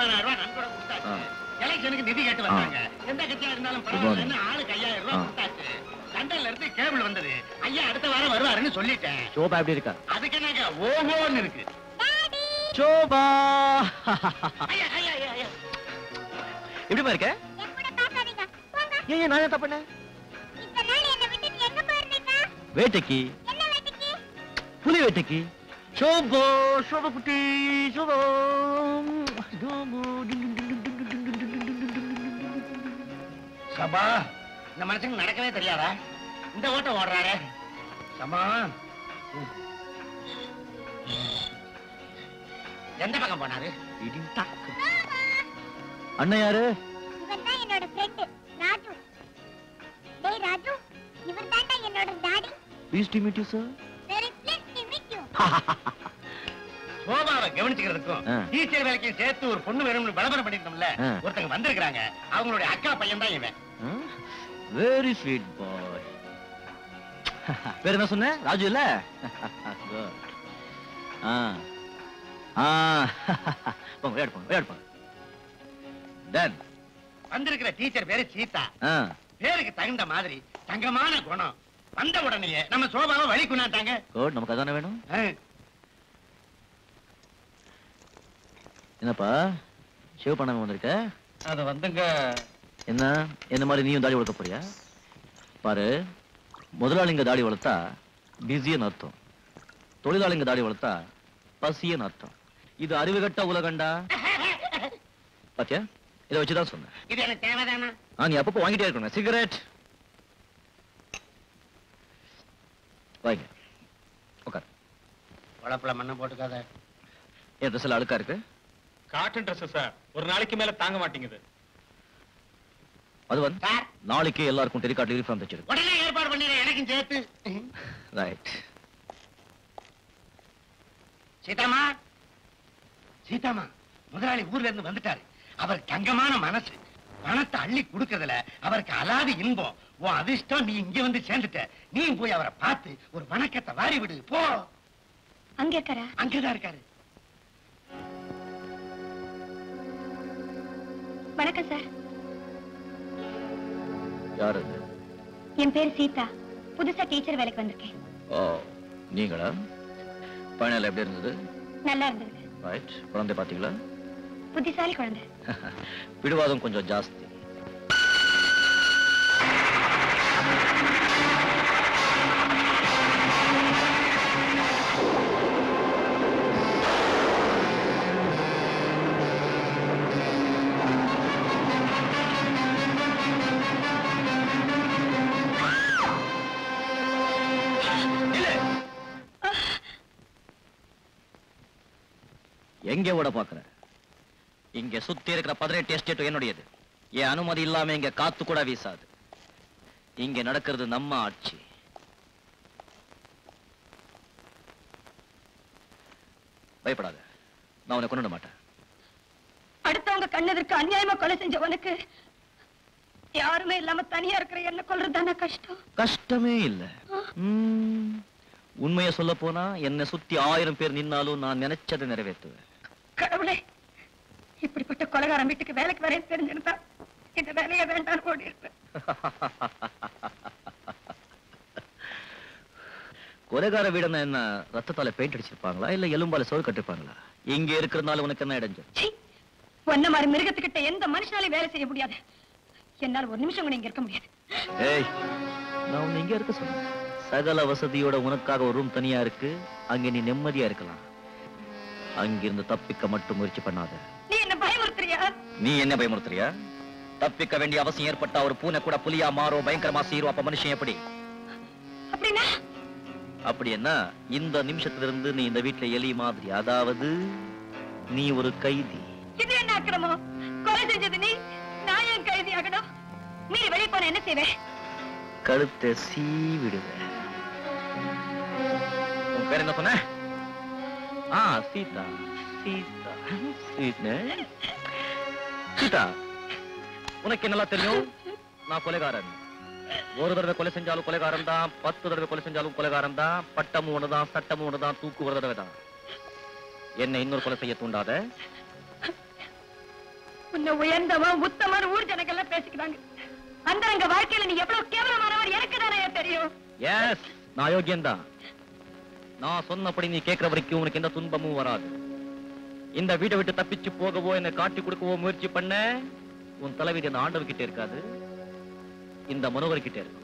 50,000 ரூபாய் நன்கொடை கொடுத்தாச்சு. எலெக்ஷனுக்கு நிதி கேட்டு வந்தாங்க. எந்த கட்சியா இருந்தாலும் பரவாயில்லைன்னு ஆளுக்கு 5,000 ரூபாய் கொடுத்தாச்சு. லண்டன்ல இருந்து கேபிள் வந்தது. ஐயா அடுத்த வாரம் வருவாருன்னு சொல்லிட்டேன். சோபா எப்படி இருக்கா? அதுக்கு என்னங்க ஓஹோன்னு இருக்கு. சோபா எப்படி இருக்க? ஏன் நான் என்ன பண்ணேன்? வேட்டைக்கு, புலி வேட்டைக்கு. சோபா சோபா குட்டி சோபா. சபா இந்த மனுஷனுக்கு நடக்கவே தெரியாதா? இந்த ஓட்டம் ஓடுறாரு. சமா எந்த பக்கம் போனாரு? அண்ணன் யாரு? இவன்தான் என்னோட ஃப்ரெண்ட் ராஜு. டேய் ராஜு, இவர்தான்டா என்னோட daddy. Pleased to meet you, sir. Very pleased to meet you. சோபாவை கவனிச்சுக்கிறதுக்கும் டீச்சர் வேலைக்கும் சேர்த்து ஒரு பொண்ணு வேணும்னு பலபரம் பண்ணிருந்தோம்ல, ஒருத்தங்க வந்திருக்காங்க. அவங்களுடைய அக்கா பையன் தான் இவன். Very sweet boy. பேர் என்ன சொன்ன? ராஜு இல்ல? போங்க விளையாடு போங்க. Done. வந்திருக்கிற டீச்சர் பேரு சீதா. பேருக்கு தகுந்த மாதிரி தங்கமான குணம். வந்த உடனே நம்ம சோபாவை வழி குணாட்டாங்க. குட், நமக்கு அதானே வேணும். என்னப்பா ஷேவ் பண்ணாம வந்திருக்க? அது வந்துங்க. என்ன என்ன மாதிரி நீயும் தாடி வளர்க்க போறியா? பாரு, முதலாளிங்க தாடி வளர்த்தா பிஸின்னு அர்த்தம், தொழிலாளிங்க தாடி வளர்த்தா பசின்னு அர்த்தம். இது அறிவுகட்ட உலகண்டா. பாத்தியா, இதை வச்சுதான் சொன்னேன். இது எனக்கு தேவைதானா? நீ அப்பப்போ வாங்கிட்டே இருக்கணும். சிகரெட் வாங்க, உட்கார். உழப்புல மண்ணை போட்டுக்காத. என் ட்ரெஸ் எல்லாம் அழுக்கா இருக்கு. காட்டன் ட்ரெஸ் சார், ஒரு நாளைக்கு மேல தாங்க மாட்டேங்குது. அது வந்து நாளைக்கு எல்லாருக்கும் டெலிகார்ட் யூனிஃபார்ம் தச்சிருக்கு. உடனே ஏற்பாடு பண்ணிடுறேன், எனக்கும் சேர்த்து. ரைட். சீதாமா, சீதாமா, முதலாளி ஊர்ல இருந்து வந்துட்டாரு. அவர் தங்கமான மனசு, பணத்தை அள்ளி கொடுக்கறதுல அவருக்கு அலாதி இன்பம். உன் அதிர்ஷ்டம், நீ இங்க வந்து சேர்ந்துட்ட. நீ போய் அவரை பார்த்து ஒரு வணக்கத்தை வாரி விடு. போ. அங்க இருக்காரா? அங்கதான் இருக்காரு. வணக்கம் சார். யாரு? என் பேர் சீதா. புதுசா டீச்சர் வேலைக்கு வந்திருக்கேன். ஓ, நீங்களா? பயணம் எப்படி இருந்தது? நல்லா இருந்தது. ரைட். குழந்தை பாத்தீங்களா? புத்திசாலி குழந்தை. பிடிவாதம் கொஞ்சம் ஜாஸ்தி. எங்க ஓட பாக்குற? இங்க சுத்தி இருக்கிற 18 எஸ்டேட் என்னுடையது. என் அனுமதி இல்லாம இங்க காத்து கூட வீசாது. இங்க நடக்கிறது நம்ம ஆட்சி. பயப்படாத, நான் உன்னை கொண்டு மாட்டேன். அடுத்தவங்க கண்ணதற்கு அநியாயமா கொலை செஞ்சவனுக்கு யாருமே இல்லாம தனியா இருக்கிற என்ன கொல்றதுதானே கஷ்டம். கஷ்டமே இல்ல. உண்மையை சொல்ல போனா என்னை சுத்தி 1000 பேர் நின்னாலும் நான் நினைச்சதை நிறைவேற்றுவேன். கடவுளே, இப்படிப்பட்ட கொலைகாரன் வீட்டுக்கு வேலைக்கு வரைய தெரிஞ்சிருந்தா இந்த வேலையை வேண்டாம் ஓடி இருப்பேன். கொலைகார வீடுன்னா என்ன, ரத்தத்தால பெயிண்ட் அடிச்சிருப்பாங்களா இல்ல எலும்பால சோறு கட்டிருப்பாங்களா? இங்க இருக்கிறதுனால உனக்கு என்ன இடைஞ்சல்? ஒன்ன மாதிரி மிருகத்துக்கிட்ட எந்த மனுஷனாலையும் வேலை செய்ய முடியாது. என்னால ஒரு நிமிஷம் கூட இங்க இருக்க முடியாது. ஏய், நான் உன்னை இங்க இருக்க சொன்னேன். சகல வசதியோட உனக்காக ஒரு ரூம் தனியா இருக்கு. அங்க நீ நிம்மதியா இருக்கலாம். அங்கிருந்து தப்பிக்க மட்டும் முயற்சி பண்ணாத. நீ என்ன பயமுறுத்துறியா? நீ என்ன பயமுறுத்துறியா? தப்பிக்க வேண்டிய அவசியம் ஏற்பட்டா ஒரு பூனை கூட புலியா மாறும், பயங்கரமா சீரும். அப்ப மனுஷன் எப்படி? அப்படின்னா அப்படி என்ன, இந்த நிமிஷத்துல இருந்து நீ இந்த வீட்டுல எலி மாதிரி. அதாவது நீ ஒரு கைதி. இது என்ன அக்கிரமம்? கொலை செஞ்சது நீ, நான் ஏன் கைதி ஆகணும்? நீ வெளியே போன என்ன செய்வேன்? கழுத்தை சீவிடுவேன். உன் பேர் என்ன சொன்ன? சீதா. சீதா, சீதா, உனக்கு என்னெல்லாம் தெரியும்? நான் கொலைகாரன். ஒரு தடவை கொலை செஞ்சாலும் கொலைகாரன் தான், 10 தடவை கொலை செஞ்சாலும் கொலைகாரன் தான். பட்டமும் ஒண்ணுதான், சட்டமும் ஒண்ணுதான், தூக்கு ஒரு தடவை தான். என்ன இன்னொரு கொலை செய்ய தூண்டாத. உன்னை உயர்ந்தவன் உத்தமன் ஊர் ஜனங்கள்லாம் பேசிக்கிறாங்க. அந்தரங்க வாழ்க்கையில நீ எவ்வளவு கேவலமானவர் எனக்கு தானே தெரியும். எஸ், நான் யோகியன்தான். நான் சொன்னபடி நீ கேட்கிற வரைக்கும் உனக்கு எந்த துன்பமும் வராது. இந்த வீட்டை விட்டு தப்பிச்சு போகவோ என்னை காட்டி கொடுக்கவோ முயற்சி பண்ண உன் தலைவிதி அந்த ஆண்டவர் கிட்டே இருக்காது, இந்த மனோகர் கிட்டே இருக்கு.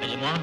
ஐயமா